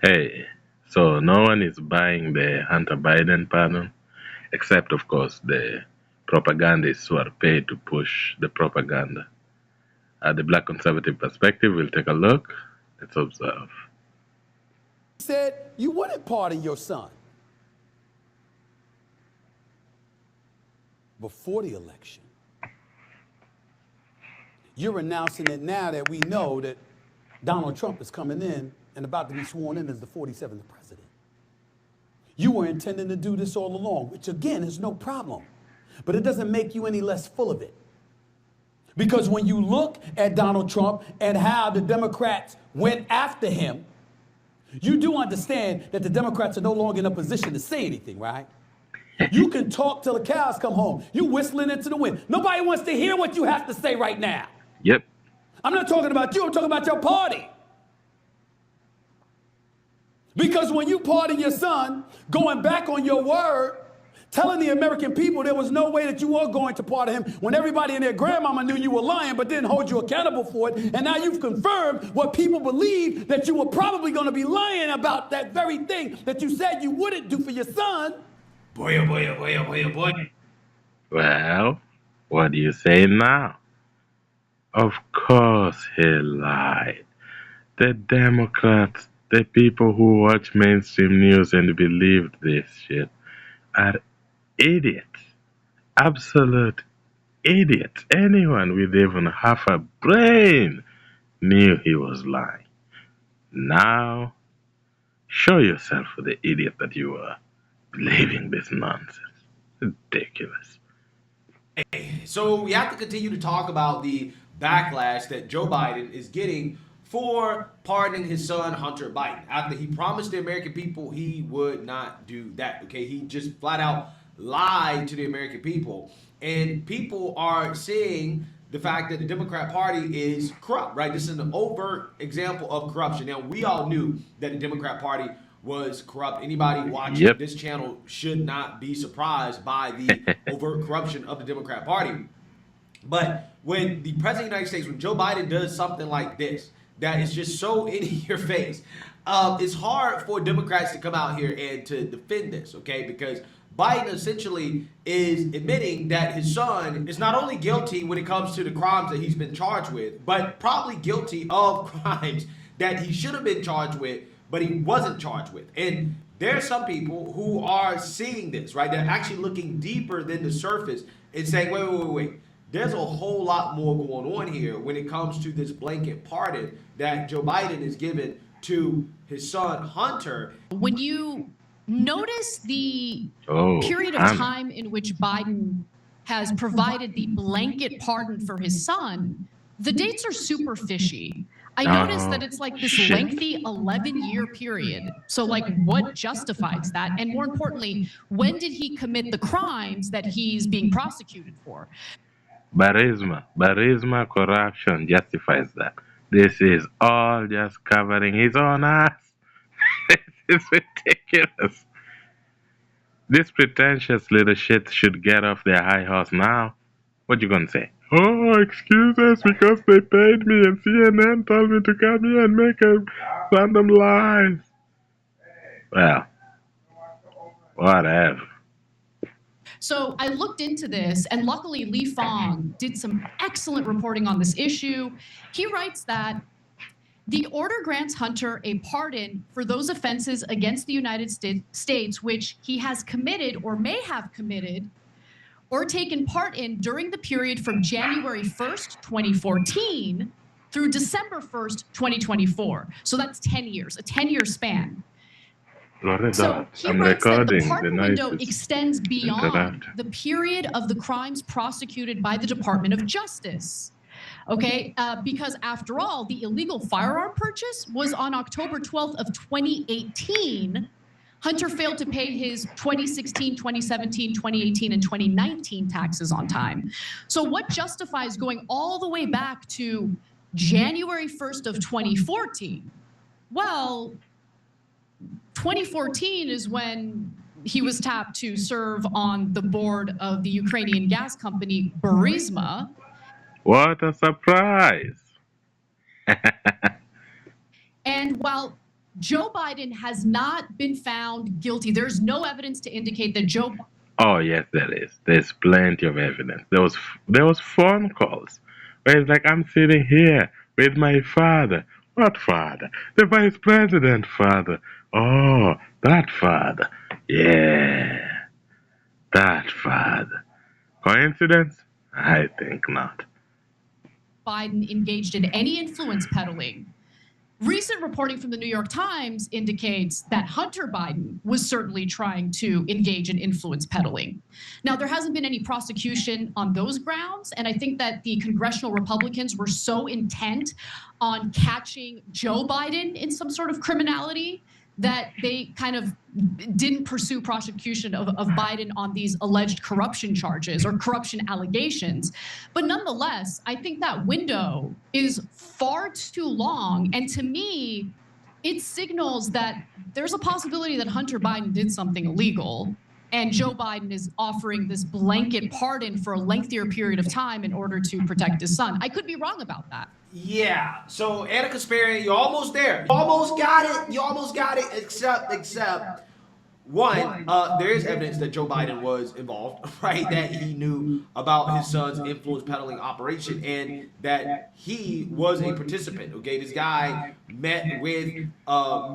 Hey, so no one is buying the Hunter Biden pardon, except, of course, the propagandists who are paid to push the propaganda. The Black Conservative Perspective, we'll take a look. Let's observe. Said you wouldn't pardon your son before the election. You're announcing it now that we know that Donald Trump is coming in and about to be sworn in as the 47th president. You were intending to do this all along, which again is no problem, but it doesn't make you any less full of it. Because when you look at Donald Trump and how the Democrats went after him, you do understand that the Democrats are no longer in a position to say anything, right? You can talk till the cows come home. You whistling into the wind. Nobody wants to hear what you have to say right now. Yep. I'm not talking about you, I'm talking about your party. Because when you pardon your son, going back on your word, telling the American people there was no way that you were going to pardon him when everybody and their grandmama knew you were lying but didn't hold you accountable for it. And now you've confirmed what people believe, that you were probably going to be lying about that very thing that you said you wouldn't do for your son. Boy, oh boy, oh boy, oh boy, oh boy. Well, what do you say now? Of course he lied. The Democrats, the people who watch mainstream news and believe this shit, are idiots. Absolute idiots. Anyone with even half a brain knew he was lying. Now, show yourself for the idiot that you are, believing this nonsense. Ridiculous. So we have to continue to talk about the backlash that Joe Biden is getting for pardoning his son Hunter Biden after he promised the American people he would not do that. Okay, he just flat out lied to the American people, and people are seeing the fact that the Democrat Party is corrupt. Right, this is an overt example of corruption. Now we all knew that the Democrat Party was corrupt. Anybody watching Yep. this channel should not be surprised by the overt corruption of the Democrat Party. But when the president of the United States, when Joe Biden does something like this, that is just so in your face, it's hard for Democrats to come out here and to defend this, okay? Because Biden essentially is admitting that his son is not only guilty when it comes to the crimes that he's been charged with, but probably guilty of crimes that he should have been charged with, but he wasn't charged with. And there are some people who are seeing this, right? They're actually looking deeper than the surface and saying, wait. There's a whole lot more going on here when it comes to this blanket pardon that Joe Biden is given to his son Hunter. When you notice the period of Hannah. time in which Biden has provided the blanket pardon for his son, the dates are super fishy. I noticed that it's like this shit. lengthy 11-year period. So like what justifies that? And more importantly, when did he commit the crimes that he's being prosecuted for? Barisma corruption justifies that. This is all just covering his own ass. This is ridiculous. This pretentious little shit should get off their high horse now. What you gonna say? Oh, excuse us because they paid me and CNN told me to come here and make a random lies. Well, whatever. So I looked into this, and luckily Lee Fong did some excellent reporting on this issue. He writes that the order grants Hunter a pardon for those offenses against the United States which he has committed or may have committed or taken part in during the period from January 1st, 2014 through December 1st, 2024. So that's 10 years, a 10-year span. Loretta, So he I'm writes that the recording. The pardon noise window is extends beyond interrupted. the period of the crimes prosecuted by the Department of Justice. Okay, because after all, the illegal firearm purchase was on October 12th of 2018. Hunter failed to pay his 2016, 2017, 2018, and 2019 taxes on time. So what justifies going all the way back to January 1st of 2014? Well, 2014 is when he was tapped to serve on the board of the Ukrainian gas company Burisma. What a surprise! And while Joe Biden has not been found guilty. There's no evidence to indicate that Joe. Oh yes, there is. There's plenty of evidence. There was phone calls where it's like I'm sitting here with my father. What father? The vice president father. Oh, that father. Yeah, that father. Coincidence? I think not. Biden engaged in any influence peddling. Recent reporting from the New York Times indicates that Hunter Biden was certainly trying to engage in influence peddling. Now, there hasn't been any prosecution on those grounds, and I think that the congressional Republicans were so intent on catching Joe Biden in some sort of criminality that they kind of didn't pursue prosecution of Biden on these alleged corruption charges or corruption allegations. But nonetheless, I think that window is far too long. And to me, it signals that there's a possibility that Hunter Biden did something illegal. And Joe Biden is offering this blanket pardon for a lengthier period of time in order to protect his son. I could be wrong about that. Yeah. So, Anna Kasparian, you're almost there. You almost got it. You almost got it. Except one, there is evidence that Joe Biden was involved, right? That he knew about his son's influence peddling operation and that he was a participant, okay? This guy met with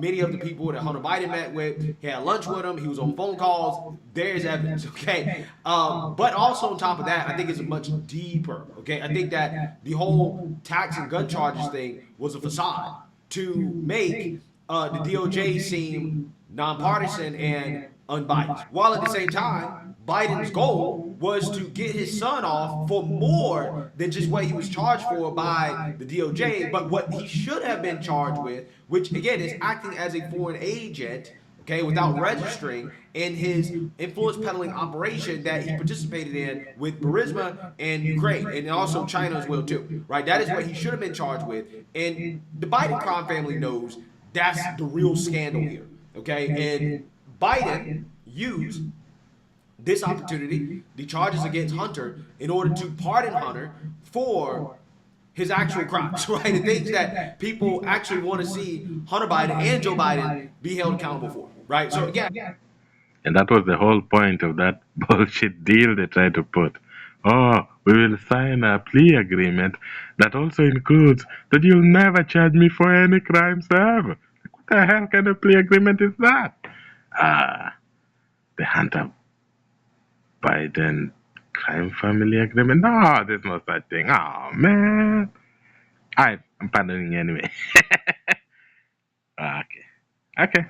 many of the people that Hunter Biden met with. He had lunch with him. He was on phone calls. There's evidence, okay? But also on top of that, I think it's much deeper, okay? I think that the whole tax and gun charges thing was a facade to make the DOJ seem nonpartisan and unbiased. While at the same time, Biden's goal was to get his son off for more than just what he was charged for by the DOJ, but what he should have been charged with, which again is acting as a foreign agent, okay, without registering in his influence peddling operation that he participated in with Burisma and Ukraine, and also China as well too, right? That is what he should have been charged with, and the Biden crime family knows that's the real scandal here. Okay, and Biden used this opportunity, the charges against Hunter, in order to pardon Hunter for his actual crimes, right? The things that people actually want to see Hunter Biden and Joe Biden be held accountable for, right? So, yeah. And that was the whole point of that bullshit deal they tried to put. Oh, we will sign a plea agreement that also includes that you'll never charge me for any crimes ever. What the hell kind of plea agreement is that? The Hunter Biden crime family agreement? No, there's no such thing. Oh, man. I'm pardoning anyway. Okay.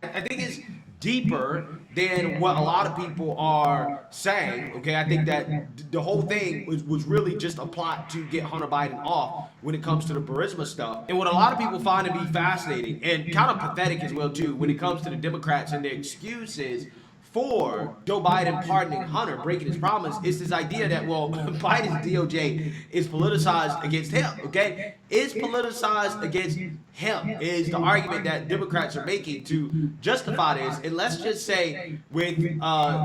I think it's deeper than what a lot of people are saying. Okay, I think that the whole thing was really just a plot to get Hunter Biden off when it comes to the Burisma stuff. And what a lot of people find to be fascinating and kind of pathetic as well too, when it comes to the Democrats and their excuses for Joe Biden pardoning Hunter, breaking his promise, is this idea that, well, Biden's DOJ is politicized against him, okay? Is politicized against him is the argument that Democrats are making to justify this. And let's just say with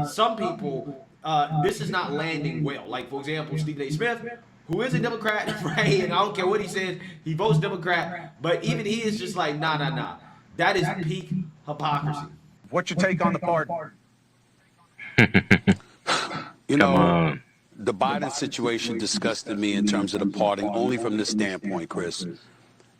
some people, this is not landing well. Like, for example, Stephen A. Smith, who is a Democrat, right? And I don't care what he says, he votes Democrat, but even he is just like, nah. That is peak hypocrisy. What's your take on the pardon? Come on. The Biden situation disgusted me in terms of the pardon only from this standpoint, Chris.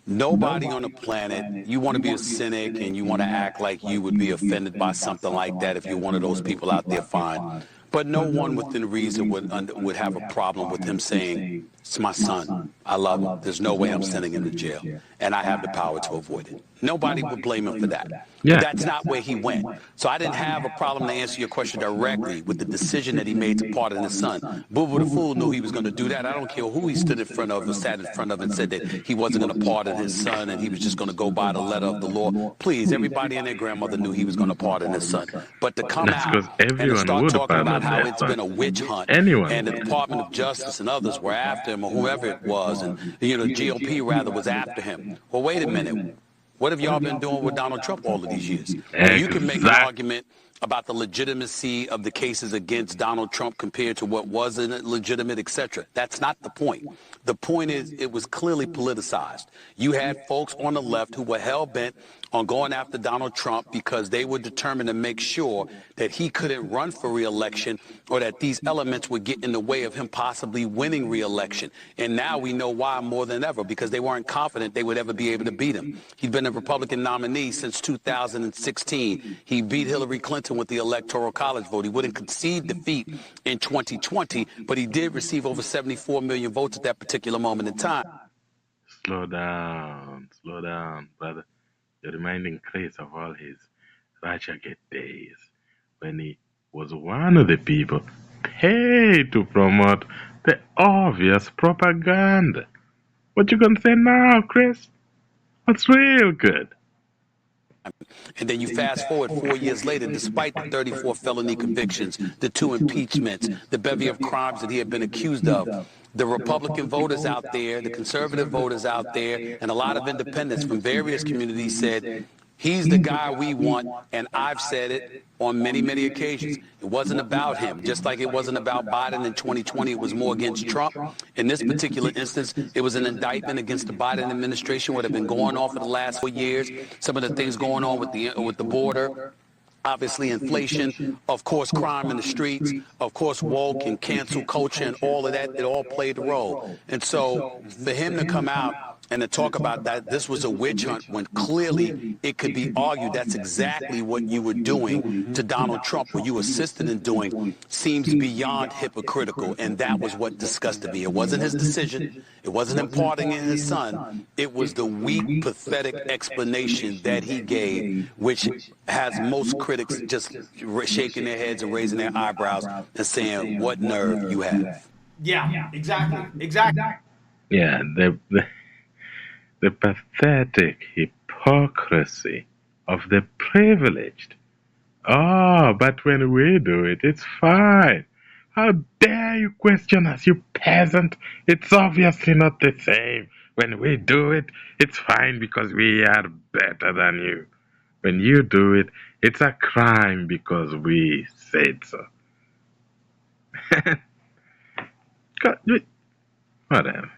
Nobody on the planet, you want to be a cynic and you want to act like you would be offended by something like that if you're one of those people out there, fine. But no one within reason would have a problem with him saying, it's my son. I love him. There's no way I'm sending him to jail. And I have the power to avoid it. Nobody would blame him for that. Yeah. That's not where he went. So I didn't have a problem to answer your question directly with the decision that he made to pardon his son. Boo-Boo the Fool knew he was going to do that. I don't care who he stood in front of or sat in front of and said that he wasn't going to pardon his son and he was just going to go by the letter of the law. Please, everybody and their grandmother knew he was going to pardon his son. But to come That's out because and to everyone start would talking about pardon how their it's son. been a witch hunt Anyone. and the Department of Justice and others were after him or whoever it was, and GOP rather was after him. Well, wait a minute. What have y'all been doing with Donald Trump all of these years? You can make an argument about the legitimacy of the cases against Donald Trump compared to what wasn't legitimate, etc. That's not the point. The point is it was clearly politicized. You had folks on the left who were hell-bent on going after Donald Trump because they were determined to make sure that he couldn't run for re-election or that these elements would get in the way of him possibly winning re-election. And now we know why more than ever, because they weren't confident they would ever be able to beat him. He'd been a Republican nominee since 2016. He beat Hillary Clinton with the Electoral College vote. He wouldn't concede defeat in 2020, but he did receive over 74 million votes at that particular moment in time. Slow down, brother. You're reminding Chris of all his Ratchet days when he was one of the people paid to promote the obvious propaganda. What you gonna say now, Chris? What's real good? And then you fast forward 4 years later, despite the 34 felony convictions, the 2 impeachments, the bevy of crimes that he had been accused of, the Republican voters out there, the conservative voters out there, and a lot of independents from various communities said, he's the guy we want, and I've said it on many, many occasions. It wasn't about him. Just like it wasn't about Biden in 2020, it was more against Trump. In this particular instance, it was an indictment against the Biden administration, what had been going on for the last 4 years, some of the things going on with the border. Obviously, inflation, of course, crime in the streets, of course, woke and cancel culture and all of that, it all played a role. And so for him to come out and to talk about that this was a witch hunt when clearly it could be argued that's exactly what you were doing to Donald Trump, what you assisted in doing, seems beyond hypocritical. And that was what disgusted me. It wasn't his decision. It wasn't him pardoning his son. It was the weak, pathetic explanation that he gave, which has most critics just shaking their heads and raising their eyebrows and saying, what nerve you have. Yeah, exactly. Yeah, the pathetic hypocrisy of the privileged. Oh, but when we do it, it's fine. How dare you question us, you peasant? It's obviously not the same. When we do it, it's fine because we are better than you. When you do it, it's a crime because we said so. God, whatever.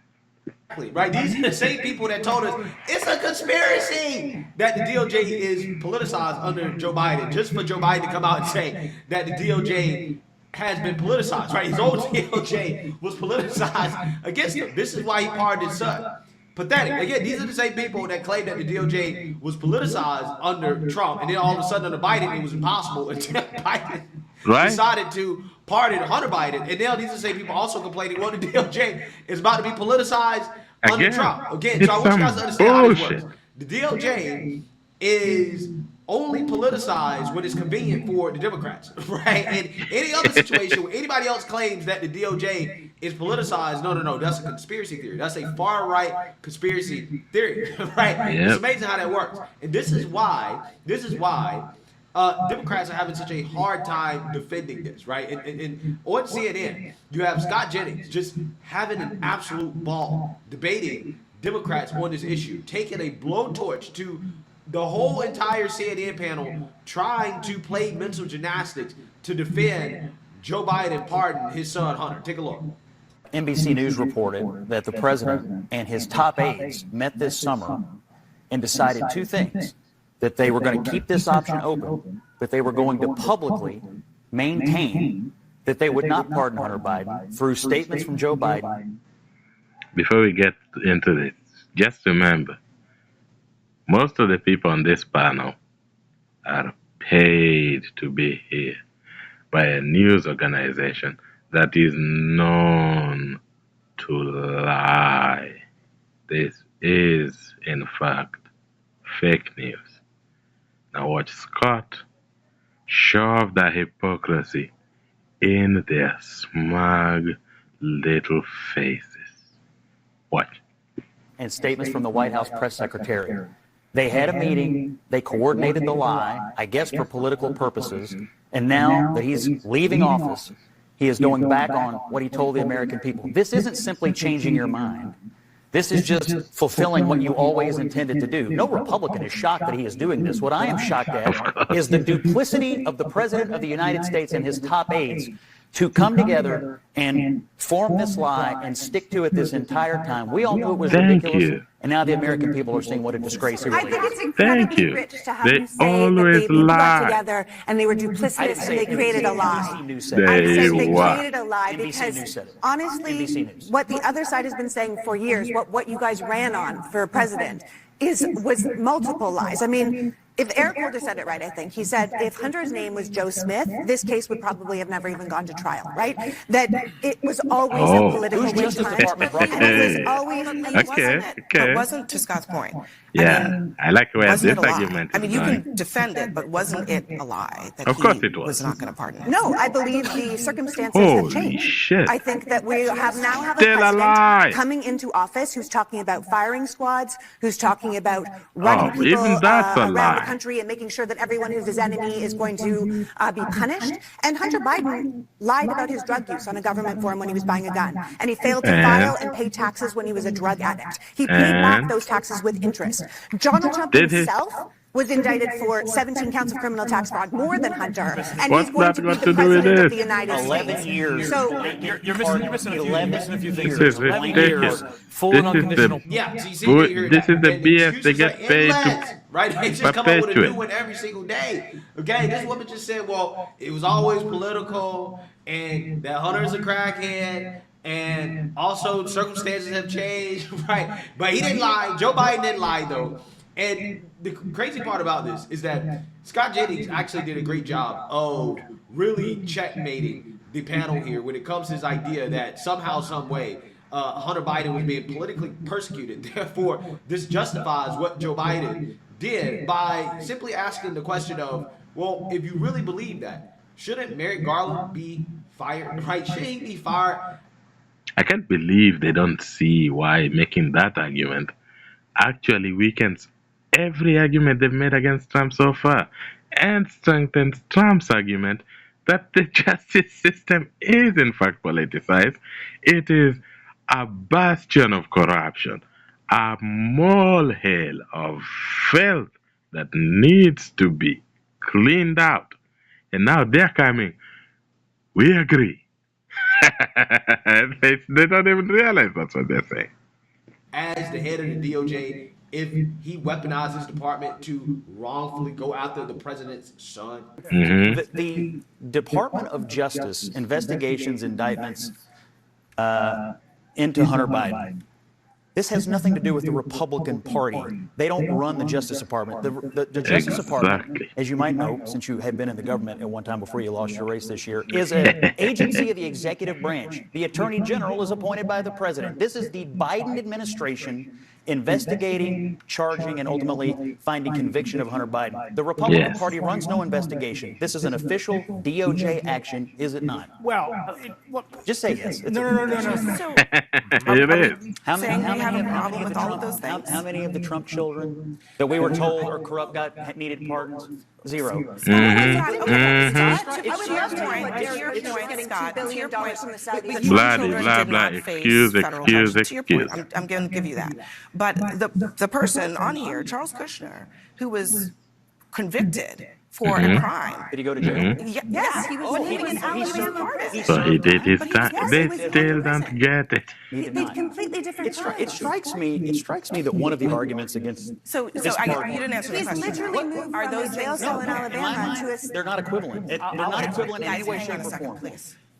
Right? These are the same people that told us it's a conspiracy that the DOJ is politicized under Joe Biden, just for Joe Biden to come out and say that the DOJ has been politicized, right? His own DOJ was politicized against him. This is why he pardoned his son. Pathetic. Again, these are the same people that claim that the DOJ was politicized under Trump, and then all of a sudden under Biden, it was impossible until Biden decided to pardon Hunter Biden. And now these are the same people also complaining, well, the DOJ is about to be politicized under Trump. Again, so I want you guys to understand how this works. The DOJ is only politicized when it's convenient for the Democrats, right? In any other situation where anybody else claims that the DOJ is politicized, no, that's a conspiracy theory. That's a far-right conspiracy theory, right? Yep. It's amazing how that works. And this is why Democrats are having such a hard time defending this, right? And on CNN, you have Scot Jennings just having an absolute ball debating Democrats on this issue, taking a blowtorch to the whole entire CNN panel, trying to play mental gymnastics to defend Joe Biden pardon his son Hunter. Take a look. NBC News reported that the president and his top aides met this summer and decided 2 things: that they were going to keep this option open, but they were going to publicly maintain that they would not pardon Hunter Biden through statements from Joe Biden. Before we get into this, just remember, most of the people on this panel are paid to be here by a news organization that is known to lie. This is, in fact, fake news. Now watch Scott shove that hypocrisy in their smug little faces. Watch. And statements from the White House press secretary. They had a meeting, they coordinated the lie, I guess for political purposes, and now that he's leaving office, he is going back on what he told the American people. This isn't simply changing your mind. This is just fulfilling what you always intended to do. No Republican is shocked that he is doing this. What I am shocked at is the duplicity of the President of the United States and his top aides to come together and form this lie and stick to it this entire time. We all knew it was ridiculous. And now the American people are seeing what a disgrace it really is. I think it's incredibly rich to have you say that they got together and they were duplicitous and they created a lie. I said they created a lie because honestly, what the other side has been saying for years, what you guys ran on for president, was multiple lies. I mean, if Eric Holder said it right, I think. He said if Hunter's name was Joe Smith, this case would probably have never even gone to trial, right? That it was always a political witch hunt. And it was always... But wasn't, to Scott's point, I like where this argument is. I mean, you can defend it, but wasn't it a lie that of course it was not going to pardon him? No, I believe the circumstances have changed. Shit. I think that we now have a president coming into office who's talking about firing squads, who's talking about running people around the country and making sure that everyone who's his enemy is going to be punished. And Hunter Biden lied about his drug use on a government form when he was buying a gun. And he failed to file and pay taxes when he was a drug addict. He paid back those taxes with interest. Donald Trump himself was indicted for 17 counts of criminal tax fraud, more than Hunter, and he's going to be the president of the United States. 11 years. So you're missing a few things. This is ridiculous. This is the BS they get paid to. Right? They just come up with a new one every single day. Okay, this woman just said, well, it was always political, and that Hunter's a crackhead, and also circumstances have changed, right? But he didn't lie. Joe Biden didn't lie, though. And the crazy part about this is that Scot Jennings actually did a great job of really checkmating the panel here when it comes to this idea that somehow, some way, Hunter Biden was being politically persecuted. Therefore, this justifies what Joe Biden did by simply asking the question of, well, if you really believe that, shouldn't Merrick Garland be fired? Right? Should he be fired? I can't believe they don't see why making that argument actually weakens every argument they've made against Trump so far and strengthens Trump's argument that the justice system is in fact politicized. It is a bastion of corruption, a molehill of filth that needs to be cleaned out. And now they're coming. We agree. They don't even realize that's what they're saying. As the head of the DOJ, if he weaponized his department to wrongfully go after the president's son. The Department of Justice investigations, indictments into Hunter Biden. This has nothing to do with the Republican Party. They don't run the Justice Department. The Justice Department, as you might know, since you had been in the government at one time before you lost your race this year, is an agency of the executive branch. The Attorney General is appointed by the President. This is the Biden administration investigating, charging, and ultimately finding conviction of Hunter Biden. The Republican Party runs no investigation. This is an official DOJ action, is it not? Well, just say yes. No. So, It is. How many of the Trump children that we were told are corrupt needed pardons? Zero. To your point, Scott, to your point, Excuse. I'm going to give you that. But the person on here, Charles Kushner, who was convicted for a crime. Did he go to jail? Yes, he was living in Alabama. So he did his time. They still don't get it. They're completely different. It strikes me that one of the arguments against you didn't answer the question. Literally moved from a jail cell in Alabama to a... They're not equivalent. They're not equivalent in any way, shape, or form.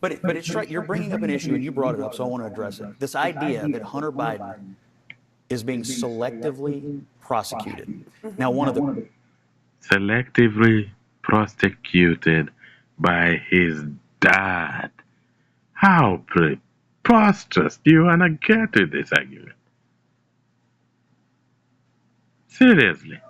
But you're bringing up an issue, and you brought it up, so I want to address it. This idea that Hunter Biden is being selectively prosecuted. Now, one of the... Selectively prosecuted by his dad. How preposterous do you want to get with this argument? Seriously.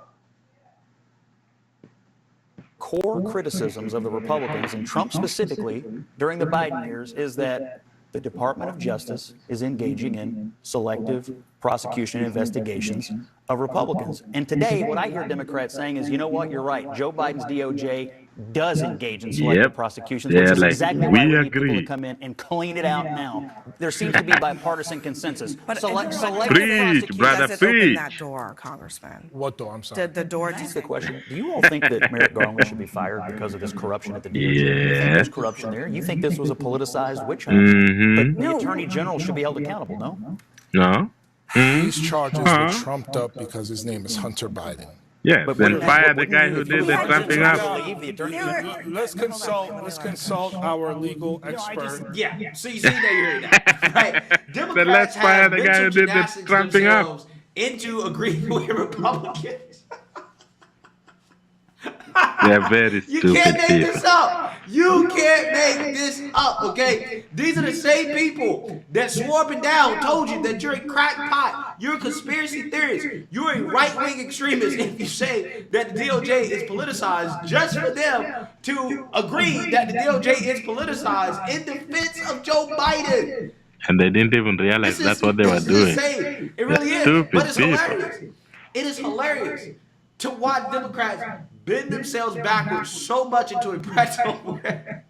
Core criticisms of the Republicans, and Trump specifically, during the Biden years, is that the Department of Justice is engaging in selective prosecution and investigations of Republicans. And today, what I hear Democrats saying is, you know what, you're right. Joe Biden's DOJ does engage in selective prosecutions, which is exactly why we need people to come in and clean it out now. There seems to be bipartisan consensus. But Selective preach, brother, doesn't open preach. that door, Congressman. What door? I'm sorry. The door. That's the question. Do you all think that Merrick Garland should be fired because of this corruption at the DOJ? You think there's corruption there? You think this was a politicized witch hunt? But the Attorney General should be held accountable, no? No. These charges were trumped up because his name is Hunter Biden. Yes, But then wouldn't- fire the wouldn't guy you- who did the wouldn't trumping you up. believe the attorney- Let's consult our legal expert. Yeah, so you see that you're hearing that, right? Democrats let's fire have the guy who mental did the gymnastics trumping up. themselves into agreeing with Republicans. They're very You stupid can't make people. this up. You can't make this up, okay? These are the same people that swore up and down, told you that you're a crackpot, you're a conspiracy theorist, you're a right-wing extremist if you say that the DOJ is politicized, just for them to agree that the DOJ is politicized in defense of Joe Biden. And they didn't even realize that's what they were doing. Insane. It really is. Stupid But it's people. hilarious. It is hilarious to watch Democrats bend themselves backwards so much into a pretzel where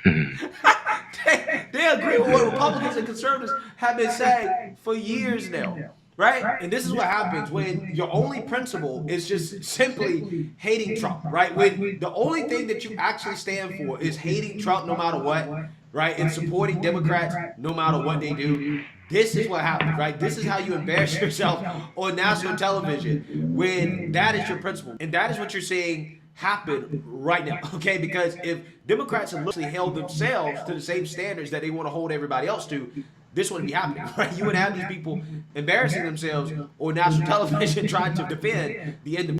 they agree with what Republicans and conservatives have been saying for years now, right? And this is what happens when your only principle is just simply hating Trump, right? When the only thing that you actually stand for is hating Trump no matter what, right? And supporting Democrats no matter what they do. This is what happens, right? This is how you embarrass yourself on national television when that is your principle. And that is what you're seeing happen right now, okay? Because if Democrats had literally held themselves to the same standards that they want to hold everybody else to, this wouldn't be happening, right? You would have these people embarrassing themselves on national television trying to defend the independent.